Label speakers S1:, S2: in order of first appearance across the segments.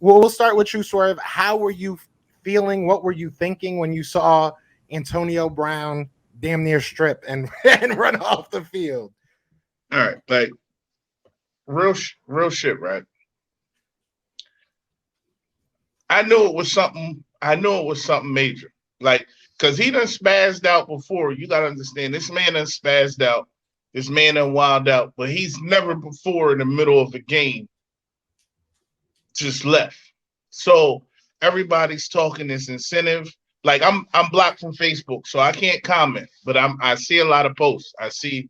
S1: we'll start with you, Swerve. How were you feeling? What were you thinking when you saw Antonio Brown damn near strip and, and run off the field?
S2: All right, like real shit, right? I knew it was something. I knew it was something major. Like, cause he done spazzed out before. You gotta understand, this man done spazzed out. This man done wild out, but he's never before in the middle of a game just left. So everybody's talking this incentive. Like I'm blocked from Facebook, so I can't comment. But I see a lot of posts. I see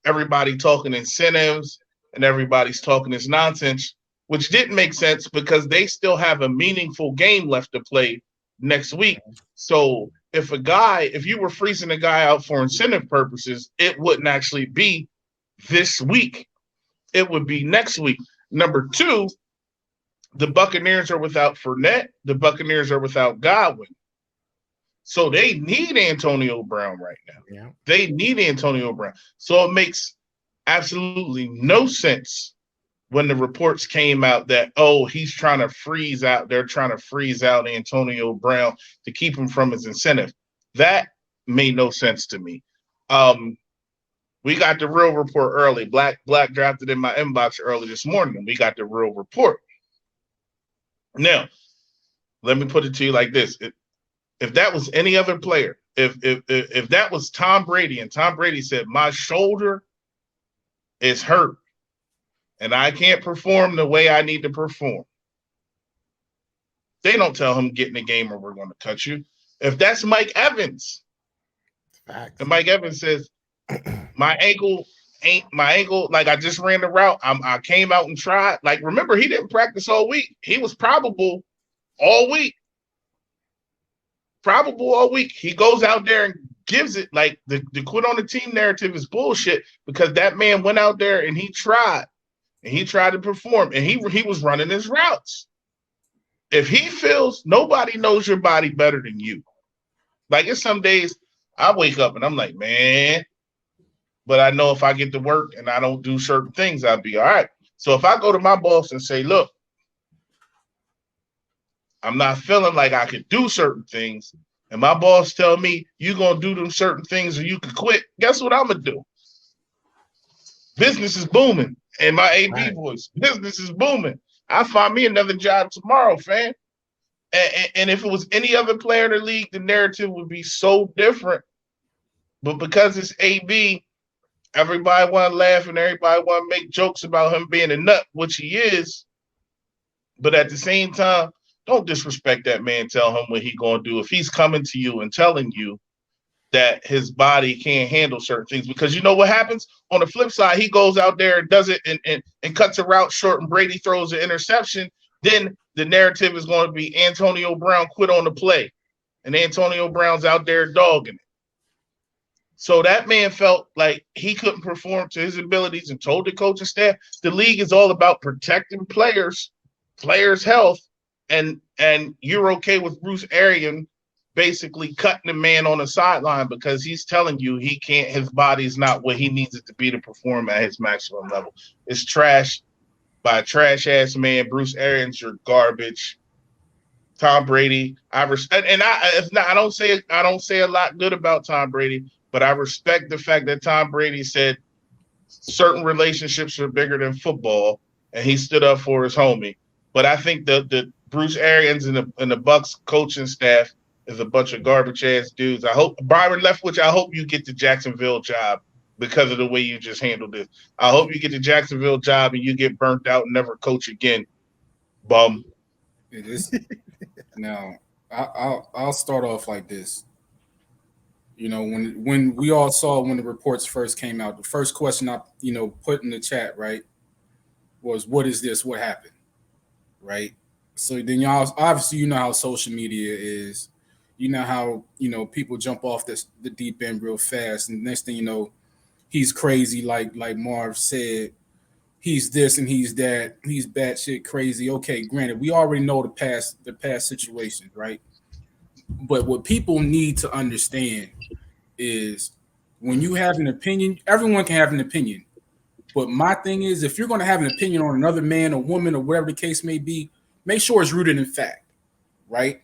S2: everybody talking incentives and everybody's talking this nonsense, which didn't make sense because they still have a meaningful game left to play next week. So if you were freezing a guy out for incentive purposes, it wouldn't actually be this week. It would be next week. Number two, the Buccaneers are without Fournette. The Buccaneers are without Godwin. So they need Antonio Brown right now.
S1: Yeah.
S2: They need Antonio Brown. So it makes absolutely no sense when the reports came out that, oh, he's trying to freeze out. They're trying to freeze out Antonio Brown to keep him from his incentive. That made no sense to me. We got the real report early. Black dropped it in my inbox early this morning, and we got the real report. Now, let me put it to you like this. If that was any other player, if that was Tom Brady, and Tom Brady said, my shoulder is hurt, and I can't perform the way I need to perform, they don't tell him get in the game or we're going to cut you. If that's Mike Evans, and Mike Evans says, my ankle, like I just ran the route. I came out and tried. Like, remember, he didn't practice all week. He was probable all week. He goes out there and gives it. Like, the quit on the team narrative is bullshit because that man went out there and he tried. And he tried to perform. And he was running his routes. If he feels nobody knows your body better than you. Like, it's some days I wake up and I'm like, man, but I know if I get to work and I don't do certain things, I'll be all right. So if I go to my boss and say, look, I'm not feeling like I could do certain things, and my boss tell me you're going to do them certain things or you can quit, guess what I'm going to do? Business is booming. And my AP voice, business is booming. I'll find me another job tomorrow, fam. And if it was any other player in the league, the narrative would be so different. But because it's AB, everybody want to laugh and everybody want to make jokes about him being a nut, which he is. But at the same time, don't disrespect that man. Tell him what he's going to do. If he's coming to you and telling you that his body can't handle certain things, because you know what happens? On the flip side, he goes out there and does it and cuts a route short and Brady throws an interception. Then the narrative is going to be Antonio Brown quit on the play. And Antonio Brown's out there dogging it. So that man felt like he couldn't perform to his abilities and told the coaching staff, the league is all about protecting players' health, and you're okay with Bruce Arians basically cutting the man on the sideline because he's telling you he can't, his body's not what he needs it to be to perform at his maximum level. It's trash by a trash-ass man. Bruce Arians, you're garbage. Tom Brady, I don't say a lot good about Tom Brady, but I respect the fact that Tom Brady said certain relationships are bigger than football, and he stood up for his homie. But I think the Bruce Arians and the Bucs coaching staff is a bunch of garbage ass dudes. I hope Byron Leftwich, I hope you get the Jacksonville job because of the way you just handled this. I hope you get the Jacksonville job and you get burnt out and never coach again. Bum.
S3: It is. Now, I'll start off like this. You know, when we all saw when the reports first came out, the first question I put in the chat, right, was what is this? What happened? Right. So then y'all obviously you know how social media is. You know how people jump off the deep end real fast, and next thing you know, he's crazy. Like Marv said, he's this and he's that. He's batshit crazy. Okay, granted, we already know the past situations, right? But what people need to understand is when you have an opinion, everyone can have an opinion. But my thing is, if you're going to have an opinion on another man or woman or whatever the case may be, make sure it's rooted in fact, right?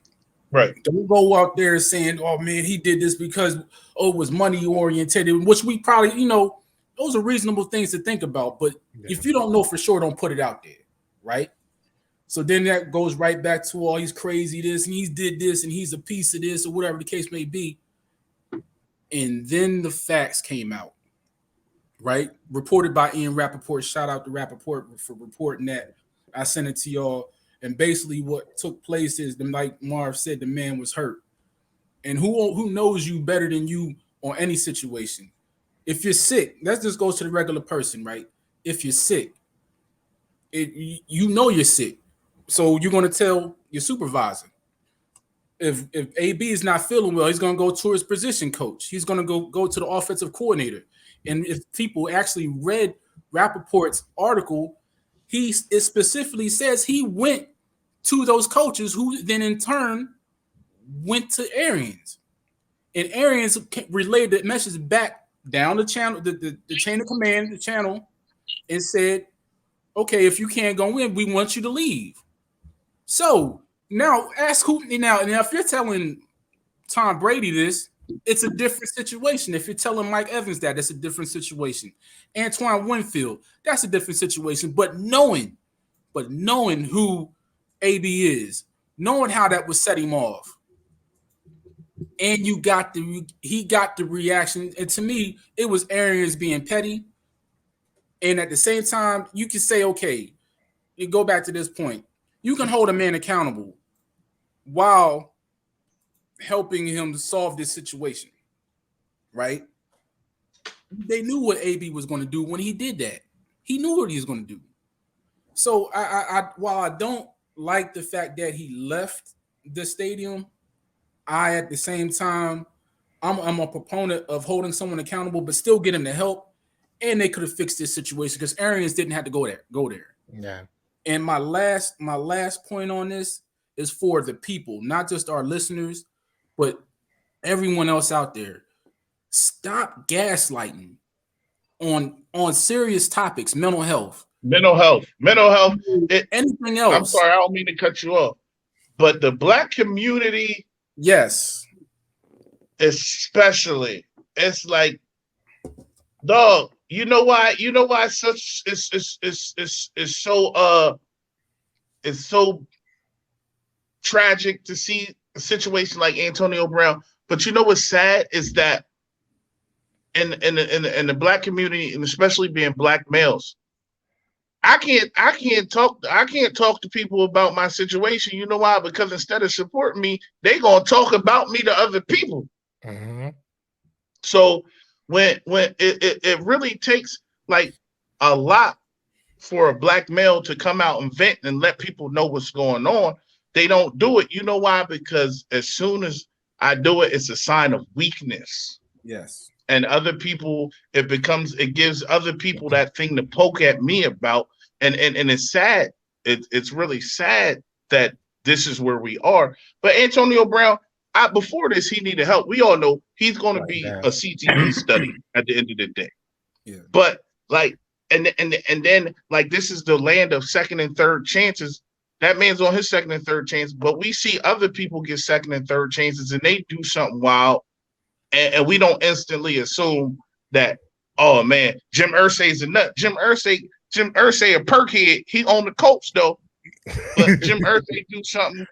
S2: Right.
S3: Don't go out there saying, "Oh man, he did this because it was money oriented," which we probably, those are reasonable things to think about. But if you don't know for sure, don't put it out there, right? So then that goes right back to he's crazy this and he's did this and he's a piece of this or whatever the case may be. And then the facts came out, right? Reported by Ian Rappaport. Shout out to Rappaport for reporting that. I sent it to y'all. And basically what took place is, like Marv said, the man was hurt. And who knows you better than you on any situation? If you're sick, that just goes to the regular person, right? If you're sick, you're sick. So you're going to tell your supervisor. If AB is not feeling well, he's going to go to his position coach. He's going to go to the offensive coordinator. And if people actually read Rappaport's article, it specifically says he went to those coaches who then in turn went to Arians. And Arians relayed the message back down the channel, the chain of command, the channel, and said, okay, if you can't go in, we want you to leave. So now ask who now if you're telling Tom Brady this, it's a different situation. If you're telling Mike Evans that, that's a different situation. Antoine Winfield, that's a different situation. But knowing who AB is, knowing how that would set him off, and he got the reaction. And to me, it was Arians being petty. And at the same time, you can say, okay, you go back to this point. You can hold a man accountable while helping him to solve this situation, right? They knew what AB was going to do when he did that. He knew what he was going to do. So while I don't like the fact that he left the stadium, at the same time, I'm a proponent of holding someone accountable, but still get him the help. And they could have fixed this situation because Arians didn't have to go there.
S1: Yeah.
S3: And my last point on this is for the people, not just our listeners, but everyone else out there. Stop gaslighting on serious topics, mental health. Anything else.
S2: I'm sorry, I don't mean to cut you off, but the Black community,
S3: yes,
S2: especially, it's like, dog. You know why such it's so tragic to see a situation like Antonio Brown. But you know what's sad is that in the Black community, and especially being Black males, I can't talk to people about my situation. You know why? Because instead of supporting me, they gonna talk about me to other people.
S1: Mm-hmm.
S2: So when it really takes like a lot for a Black male to come out and vent and let people know what's going on, they don't do it. You know why? Because as soon as I do it, it's a sign of weakness.
S3: Yes.
S2: And other people, it gives other people that thing to poke at me about. And it's sad. It's really sad that this is where we are. But Antonio Brown, before this, he needed help. We all know he's going to be a CTE study at the end of the day.
S3: Yeah.
S2: But like, and then like, this is the land of second and third chances. That man's on his second and third chance, but we see other people get second and third chances and they do something wild. And we don't instantly assume that, oh man, Jim Irsay's a nut. Jim Irsay a perkhead. He on the Colts though. But Jim Irsay do something,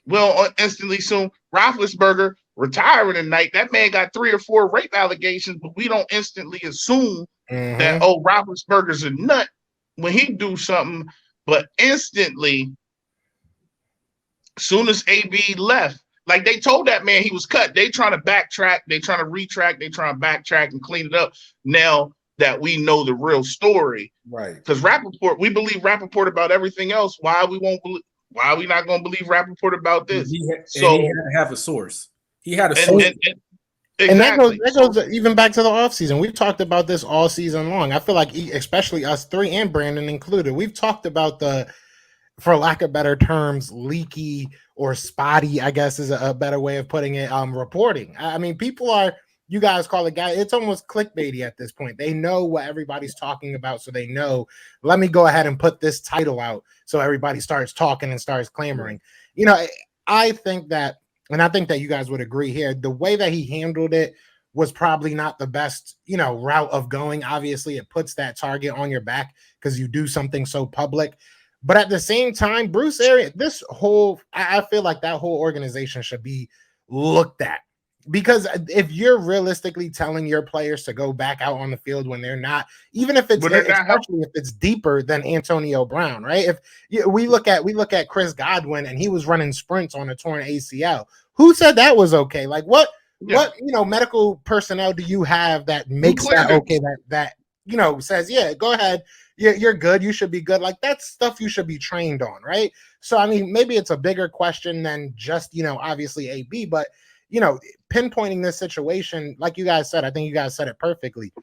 S2: we'll instantly assume Roethlisberger retiring tonight. That man got 3 or 4 rape allegations, but we don't instantly assume that, oh, Roethlisberger's a nut when he do something. But instantly, soon as AB left, like they told that man he was cut. They trying to backtrack. They trying to retract. They trying to backtrack and clean it up. Now that we know the real story,
S3: right?
S2: Because Rappaport, we believe Rappaport about everything else. Why we not going to believe Rappaport about this?
S3: He had to have a source. He had a source.
S1: And that goes even back to the offseason. We've talked about this all season long. I feel like, especially us three and Brandon included, we've talked about the, for lack of better terms, leaky or spotty, I guess is a better way of putting it, reporting. I mean, people are you guys call it, guy, it's almost clickbaity at this point. They know what everybody's talking about, so they know, let me go ahead and put this title out so everybody starts talking and starts clamoring. You know, I think that, and I think that you guys would agree here, the way that he handled it was probably not the best, you know, route of going. Obviously, it puts that target on your back because you do something so public. But at the same time, Bruce Arians, I feel like that whole organization should be looked at. Because if you're realistically telling your players to go back out on the field when they're not, even if it's especially if it's deeper than Antonio Brown, right? If we look at Chris Godwin and he was running sprints on a torn ACL, who said that was okay? Like what medical personnel do you have that makes that okay? That says, yeah, go ahead, you're good, you should be good. Like that's stuff you should be trained on, right? So I mean, maybe it's a bigger question than just obviously AB, but pinpointing this situation, like you guys said, I think you guys said it perfectly.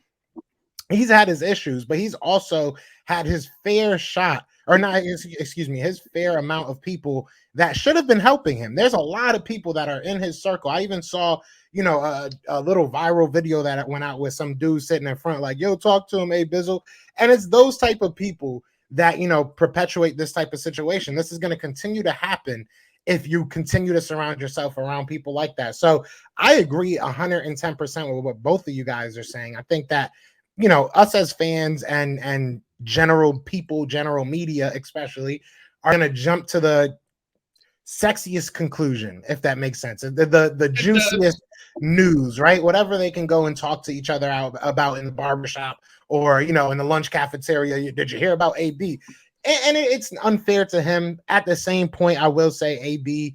S1: He's had his issues, but he's also had his fair shot, or not, excuse me, his fair amount of people that should have been helping him. There's a lot of people that are in his circle. I even saw, a little viral video that went out with some dude sitting in front, like, yo, talk to him, Bizzle. And it's those type of people that, perpetuate this type of situation. This is going to continue to happen if you continue to surround yourself around people like that. So I agree 110% with what both of you guys are saying. I think that, us as fans and general people, general media especially, are going to jump to the sexiest conclusion, if that makes sense. The juiciest news, right? Whatever they can go and talk to each other out about in the barbershop or, in the lunch cafeteria. Did you hear about AB? And it's unfair to him. At the same point, I will say AB,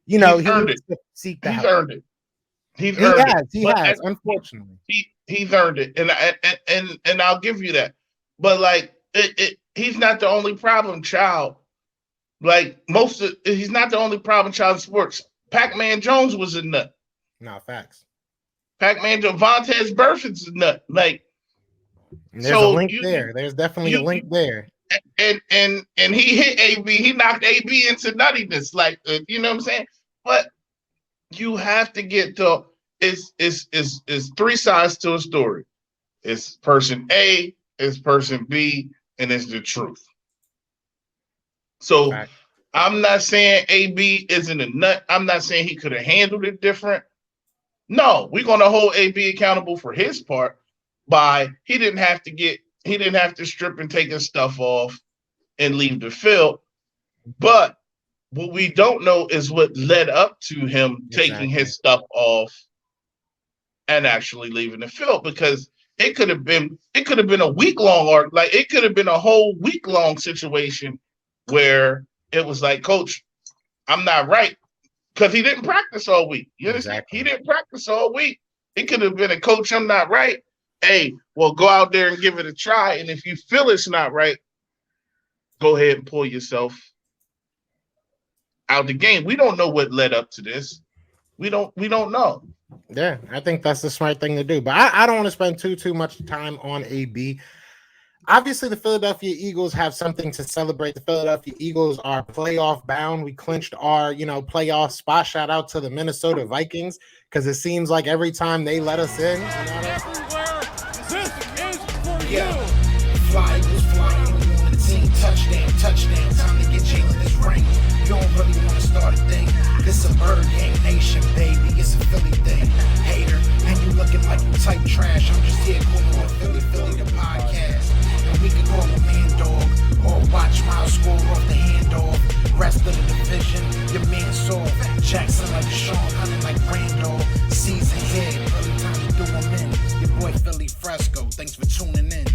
S1: he needs to seek that.
S2: He's earned it. He has,
S1: unfortunately.
S2: He's earned it. And I'll give you that. But like he's not the only problem child. Like he's not the only problem child in sports. Pac-Man Jones was a nut.
S1: No, facts.
S2: Pac-Man Jones, Vontaze Burfict's a nut. Like
S1: there's a link there. There's definitely a link there.
S2: And he hit AB. He knocked AB into nuttiness. Like you know what I'm saying? But you have to get to it's three sides to a story. It's person A, it's person B, and it's the truth. So I'm not saying AB isn't a nut. I'm not saying he could have handled it different. No, we're gonna hold AB accountable for his part by he didn't have to strip and take his stuff off and leave the field. But what we don't know is what led up to him taking his stuff off and actually leaving the field, because it could have been a week-long or like it could have been a whole week-long situation where it was like, Coach, I'm not right, because he didn't practice all week. You understand? He didn't practice all week. It could have been a coach, I'm not right. Hey, well, go out there and give it a try. And if you feel it's not right, go ahead and pull yourself out the game. We don't know what led up to this. We don't know.
S1: Yeah, I think that's the smart thing to do. But I don't want to spend too much time on AB. Obviously, the Philadelphia Eagles have something to celebrate. The Philadelphia Eagles are playoff bound. We clinched our, playoff spot. Shout out to the Minnesota Vikings, because it seems like every time they let us in,
S4: Fly was flying on the team. Touchdown. Time to get Jalen this ring. You don't really want to start a thing. This a Bird Gang Nation, baby. It's a Philly thing. Hater, and you looking like you type trash. I'm just here calling on Philly the podcast. And we can call a man dog or watch Miles score off the handoff. Rest of the division, your man saw Jackson like Sean, hunting like Randolph. Season here, early time to do them in. Your boy Philly Fresco. Thanks for tuning in.